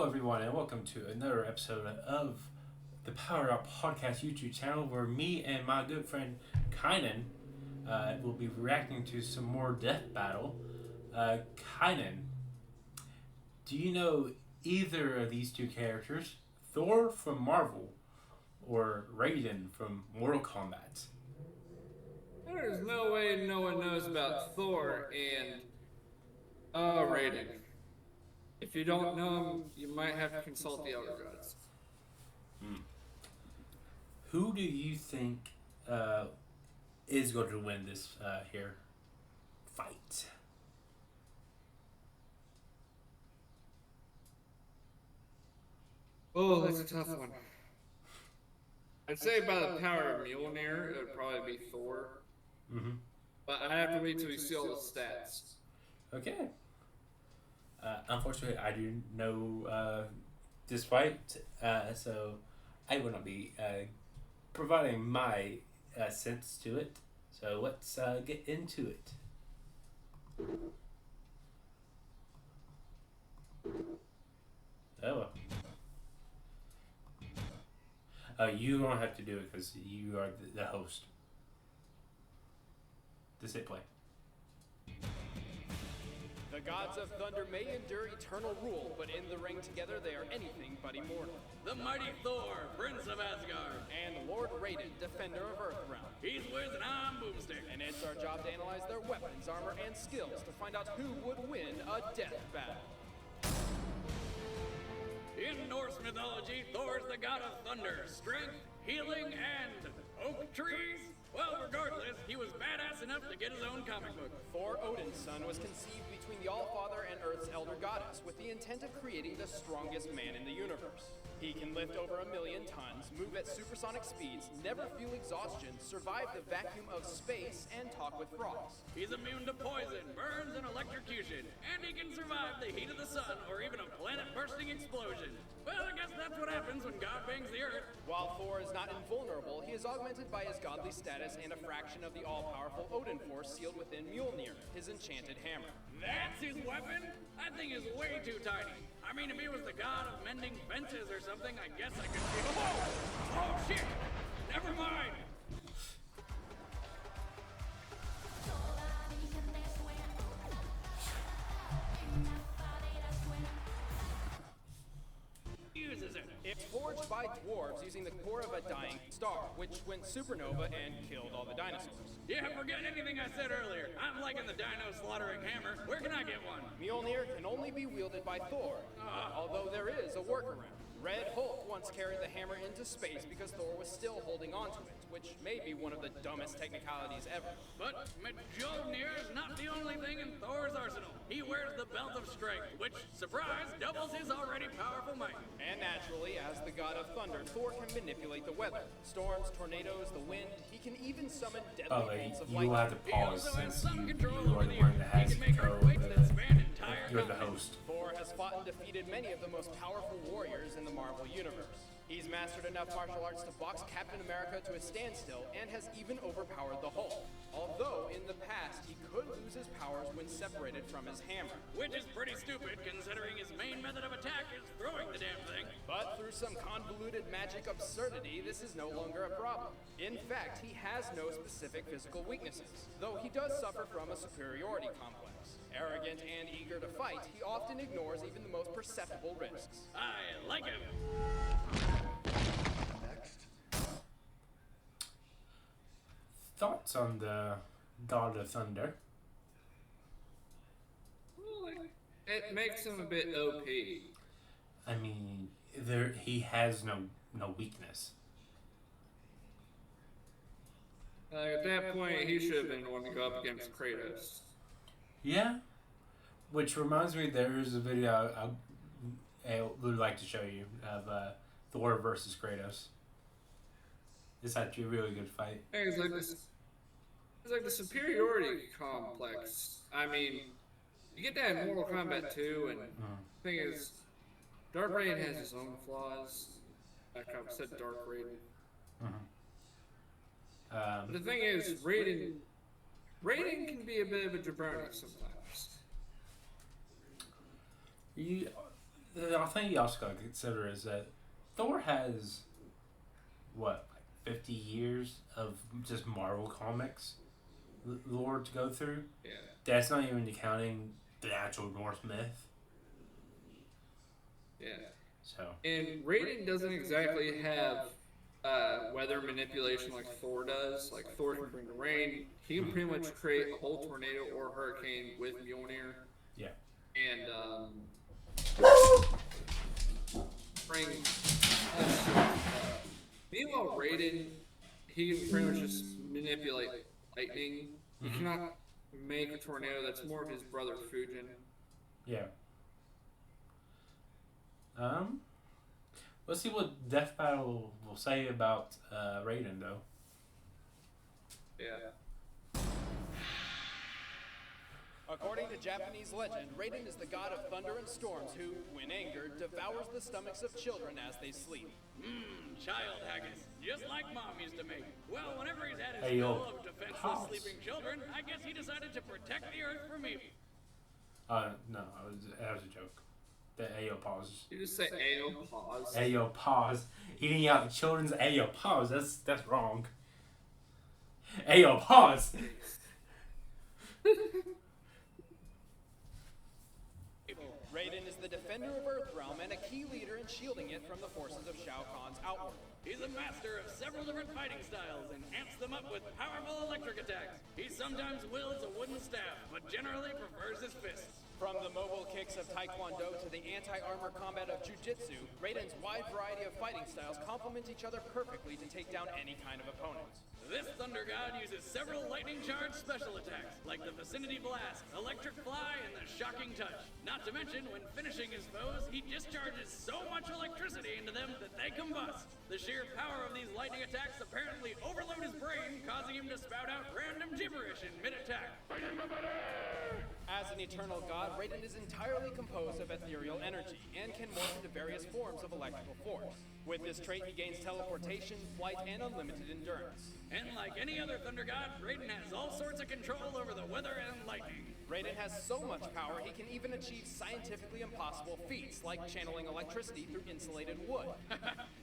everyone, and welcome to another episode of the Power Up Podcast YouTube channel, where me and my good friend Kynan will be reacting to some more Death Battle. Kynan, do you know either of these two characters, Thor from Marvel or Raiden from Mortal Kombat? There's no way no one knows about Thor and Raiden. If you don't know him, you might have to consult the Elder Gods. Who do you think is going to win this here fight? Oh, that's a tough one. I'd say by the power of Mjolnir, it would probably be Thor. But I'd have to wait till we see all the stats. Okay. Unfortunately, I do know this fight, so I will not be providing my sense to it. So let's get into it. Oh. You don't have to do it because you are the host. Just hit play. The gods of thunder may endure eternal rule, but in the ring together they are anything but immortal. The mighty Thor, Prince of Asgard. And Lord Raiden, defender of Earthrealm. He's with an arm boomstick. And it's our job to analyze their weapons, armor, and skills to find out who would win a death battle. In Norse mythology, Thor's the god of thunder, strength, healing, and oak trees. Well, regardless, he was badass enough to get his own comic book. Thor, Odin's son, was conceived between the Allfather and Earth's elder goddess with the intent of creating the strongest man in the universe. He can lift over 1,000,000 tons, move at supersonic speeds, never feel exhaustion, survive the vacuum of space, and talk with frogs. He's immune to poison, burns, and electrocution, and he can survive the heat of the sun or even a planet-bursting explosion. Well, I guess that's what happens when God bangs the earth. While Thor is not invulnerable, he is augmented by his godly status and a fraction of the all-powerful Odin force sealed within Mjolnir, his enchanted hammer. That's his weapon? That thing is way too tiny. I mean, if he was the god of mending fences or something, I guess I could see. Oh! Oh, shit! Never mind! Uses it. It's forged by dwarves using the core of a dying star, which went supernova and killed all the dinosaurs. Yeah, forget anything I said earlier. I'm liking the dino slaughtering hammer. Where can I get one? Mjolnir can only be wielded by Thor, although there is a workaround. Red Hulk once carried the hammer into space because Thor was still holding onto it, which may be one of the dumbest technicalities ever. But Mjolnir is not the only thing in Thor's arsenal. He wears the Belt of Strength, which, surprise, doubles his already powerful might. And naturally, as the god of thunder, Thor can manipulate the weather. Storms, tornadoes, the wind. He can even summon deadly bolts of you lightning. will have to He pause also has since some you control are over the the one earth. that He has can make control earthquakes that span entire you're the continents. host. Thor has fought and defeated many of the most powerful warriors in the Marvel Universe. He's mastered enough martial arts to box Captain America to a standstill and has even overpowered the Hulk. Although, in the past, he could lose his powers when separated from his hammer. Which is pretty stupid, considering his main method of attack is throwing the damn thing. But through some convoluted magic absurdity, this is no longer a problem. In fact, he has no specific physical weaknesses, though he does suffer from a superiority complex. Arrogant and eager to fight, he often ignores even the most perceptible risks. I like him. Thoughts on the God of Thunder? It makes him a bit OP. I mean, he has no weakness. At that point, he should have been the one to go up against Kratos. Yeah, which reminds me, there is a video I would like to show you of Thor versus Kratos. It's actually a really good fight. It's like this. It's like the superiority complex. I mean, you get that in Mortal Kombat 2, and the thing is, Dark Raiden has his own flaws. Like I said, Dark Raiden. But the thing is, Raiden can be a bit of a jabroni sometimes. the thing you also gotta consider is that Thor has what, like 50 years of just Marvel comics lore to go through. Yeah. That's not even counting the actual Norse myth. Yeah. So. And Raiden doesn't exactly have weather manipulation like Thor does. Like Thor can bring the rain. He can pretty much create a whole tornado or hurricane with Mjolnir. Yeah. And bring. Meanwhile, Raiden, he can pretty much just manipulate lightning. He cannot make a tornado. That's more of his brother Fujin. Yeah. Let's see what Death Battle will say about Raiden, though. Yeah. According to Japanese legend, Raiden is the god of thunder and storms who, when angered, devours the stomachs of children as they sleep. Child haggis, just like Mom used to make. Well, whenever he's had his Hey, yo. fill of defenseless sleeping children, I guess he decided to protect the earth from evil. No, that was a joke. The Ayo pause. You just say Ayo pause. Ayo pause. Eating out children's Ayo pause. That's wrong. Ayo pause. Raiden is the defender of Earthrealm and a key leader in shielding it from the forces of Shao Kahn's outworld. He's a master of several different fighting styles and amps them up with powerful electric attacks. He sometimes wields a wooden staff, but generally prefers his fists. From the mobile kicks of Taekwondo to the anti-armor combat of Jiu-Jitsu, Raiden's wide variety of fighting styles complement each other perfectly to take down any kind of opponent. This Thunder God uses several lightning-charged special attacks, like the Vicinity Blast, Electric Fly, and the Shocking Touch. Not to mention, when finishing his foes, he discharges so much electricity into them that they combust. The sheer power of these lightning attacks apparently overload his brain, causing him to spout out random gibberish in mid-attack. As an eternal god, Raiden is entirely composed of ethereal energy and can morph into various forms of electrical force. With this trait, he gains teleportation, flight, and unlimited endurance. And like any other Thunder God, Raiden has all sorts of control over the weather and lightning. Raiden has so much power, he can even achieve scientifically impossible feats, like channeling electricity through insulated wood.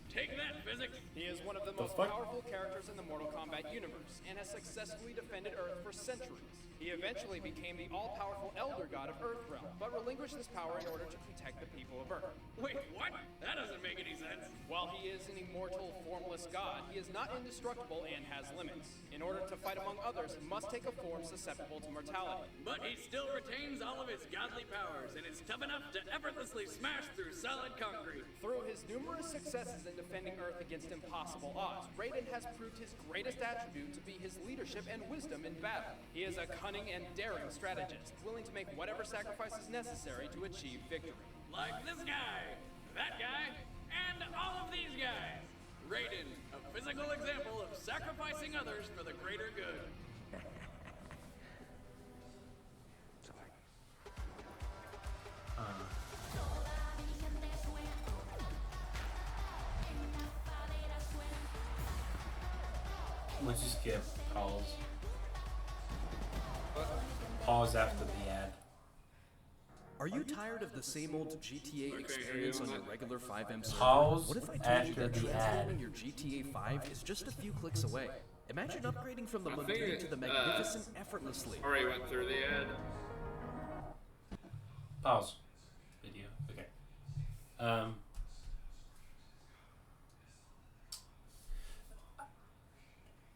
Take that, physics! He is one of the most powerful characters in the Mortal Kombat universe, and has successfully defended Earth for centuries. He eventually became the all-powerful Elder God of Earthrealm, but relinquished this power in order to protect the people of Earth. Wait, what? That doesn't make any sense. While he is an immortal, formless god, he is not indestructible and has limits. In order to fight among others, he must take a form susceptible to mortality. But he still retains all of his godly powers, and is tough enough to effortlessly smash through solid concrete. Through his numerous successes in defending Earth against impossible odds, Raiden has proved his greatest attribute to be his leadership and wisdom in battle. He is a cunning and daring strategist, willing to make whatever sacrifices necessary to achieve victory. Like this guy, that guy, and all of these guys. Raiden, a physical example of sacrificing others for the greater good. Once you skip, pause. Pause after the ad. Are you tired of the same old GTA experience on your regular 5M server? Pause What if I told you after that the ad. transforming your GTA 5 is just a few clicks away? Imagine upgrading from the mundane to the magnificent effortlessly. Already went through the ad. Pause. Video. Okay.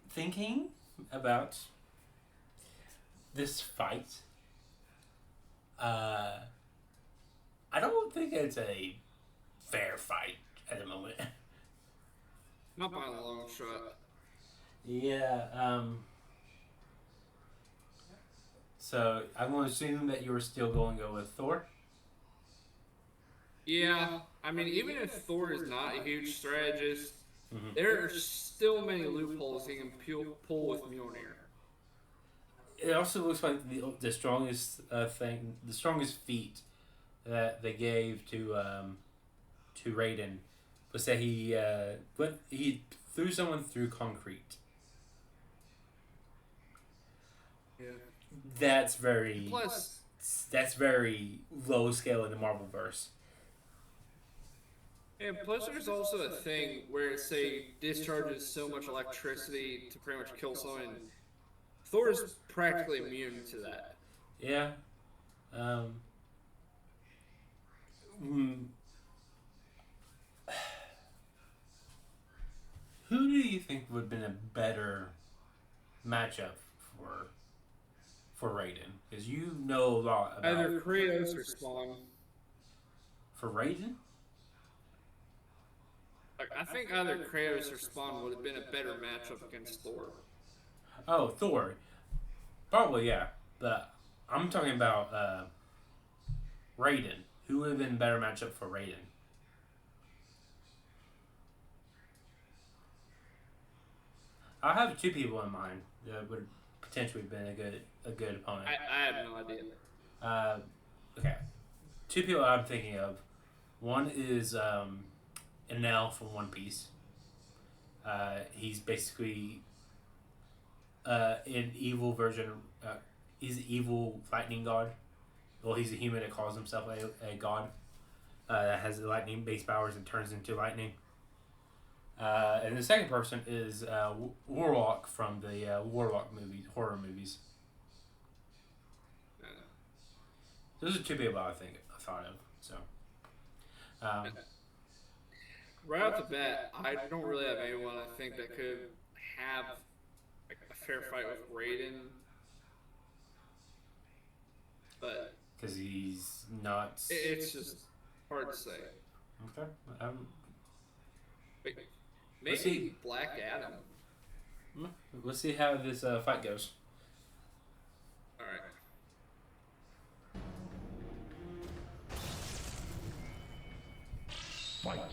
Thinking about this fight, I don't think it's a fair fight at the moment. Not by a long shot. Yeah, so I'm going to assume that you're still going to go with Thor. Yeah, I mean, even if Thor is not a huge strategist, there are still many loopholes he can pull with Mjolnir. It also looks like the strongest the strongest feat that they gave to Raiden was that he threw someone through concrete. Yeah. That's very Plus, that's very low scale in the Marvel verse. And plus, there's also a thing where it say discharges so much electricity to pretty much kill someone. And Thor's practically immune to that. Yeah. Mm, who do you think would have been a better matchup for Raiden? Because you know a lot about Either Kratos or Spawn. for Raiden. Like, I think either Kratos or Spawn would have been a better matchup against Thor. Oh, Thor. Probably, yeah. But I'm talking about Raiden. Who would have been a better matchup for Raiden? I have two people in mind that would potentially have been a good opponent. I have no idea. Okay. Two people I'm thinking of. One is Enel from One Piece. He's basically an evil version. He's an evil lightning god. Well, he's a human that calls himself a god that has lightning-based powers and turns into lightning. And the second person is Warlock from the Warlock horror movies. Those are two people I thought of. So, Right off the bat, I don't really have anyone I think that could have like, a fair fight with Raiden. But because he's not. it's just hard to say. Okay. Wait, Let's see. maybe Black Adam. Let's see how this fight goes. All right. Fight.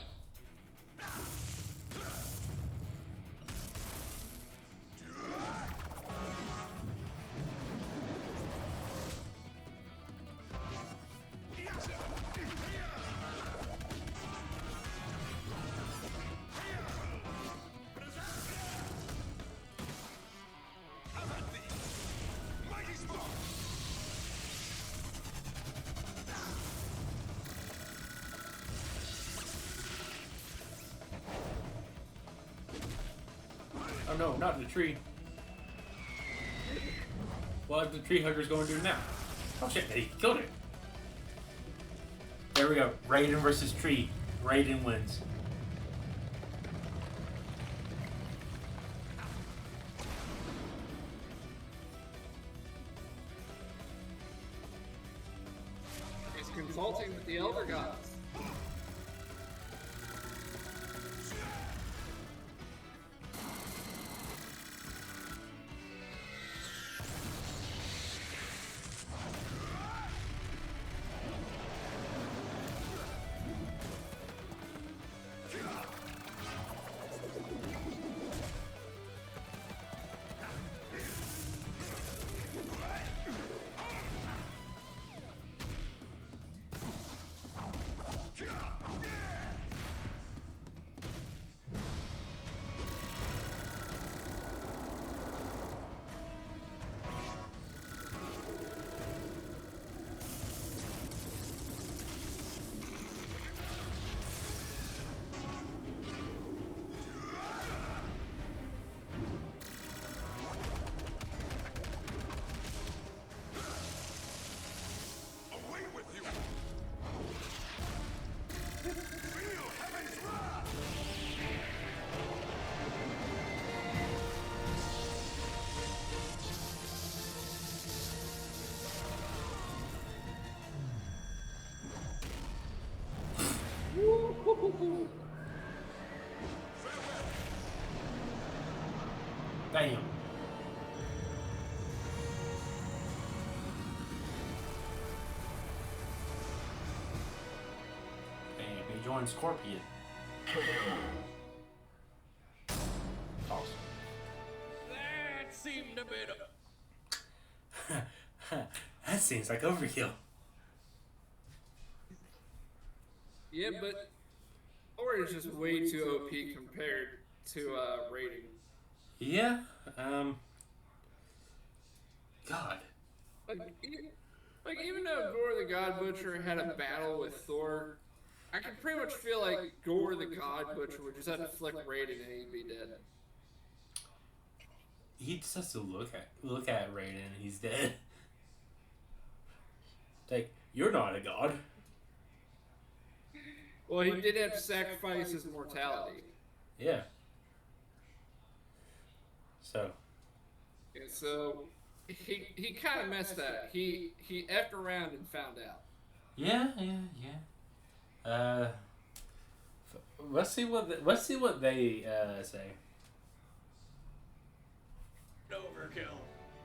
Oh no, not the tree. What the tree hugger's going to do now? Oh shit, he killed it. There we go. Raiden versus tree. Raiden wins. He's consulting with the Elder Gods. Damn. Damn, he joined Scorpion. Awesome. That seemed a bit. That seems like overkill. Yeah, but Thor is just way too OP compared to Raiden. Yeah. God. Like even though Thor the God Butcher had a battle with Thor, I can pretty much feel like Gore the God Butcher would just have to flick Raiden and he'd be dead. He just has to look at Raiden and he's dead. Like, you're not a god. Well, he did have to sacrifice his mortality. Yeah. So. And so he kind of messed that. He effed around and found out. Yeah. Let's see what they say. Overkill.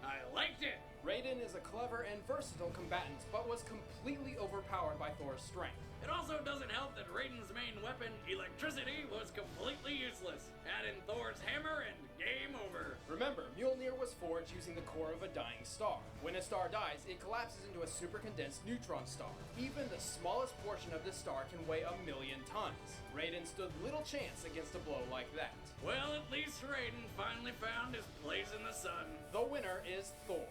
I liked it. Raiden is a clever and versatile combatant, but was completely overpowered by Thor's strength. It also doesn't help that Raiden's main weapon, electricity, was completely useless. Add in Thor's hammer and game over. Remember, Mjolnir was forged using the core of a dying star. When a star dies, it collapses into a supercondensed neutron star. Even the smallest portion of this star can weigh 1,000,000 tons. Raiden stood little chance against a blow like that. Well, at least Raiden finally found his place in the sun. The winner is Thor.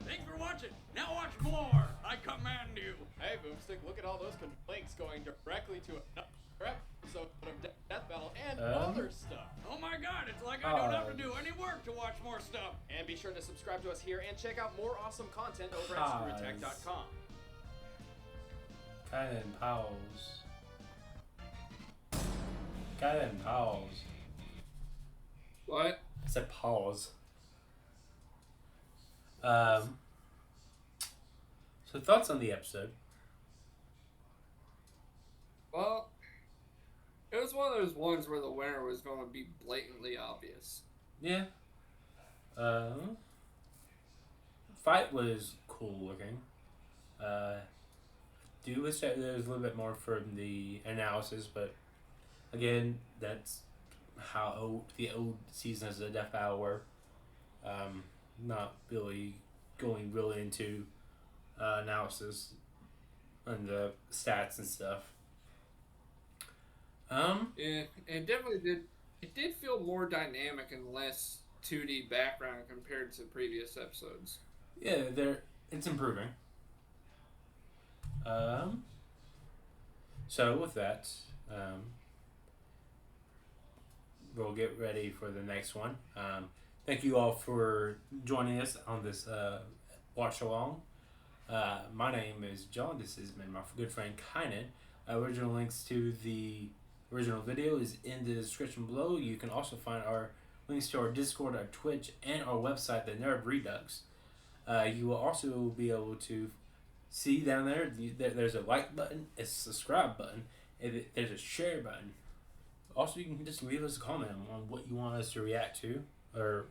Thanks for watching. Now watch more. I command you. Hey, Boomstick, look at all those links going directly to another episode of Death Battle and other stuff. Oh my god, it's like I don't have to do any work to watch more stuff. And be sure to subscribe to us here and check out more awesome content over at screwattack.com. Kynan Powell's. Kynan Powell's. What? I said pause. So thoughts on the episode? Well, it was one of those ones where the winner was going to be blatantly obvious. Yeah. Fight was cool looking. Do wish that there was a little bit more from the analysis, but again, that's how the old seasons of Death Battle were. Not really going really into analysis and the stats and stuff. Yeah, and definitely it did feel more dynamic and less 2D background compared to previous episodes. Yeah, it's improving. So with that, we'll get ready for the next one. Thank you all for joining us on this watch along. My name is John. This has been my good friend Kynan. Original links to the original video is in the description below. You can also find our links to our Discord, our Twitch, and our website, the Nerd Redux. You will also be able to see down there, there's a like button, a subscribe button, and there's a share button. Also, you can just leave us a comment on what you want us to react to, or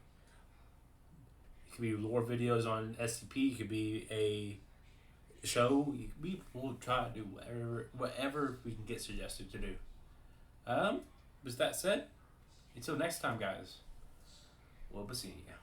it could be lore videos on SCP, it could be a show. We'll try to do whatever we can get suggested to do. With that said, until next time, guys, we'll be seeing you.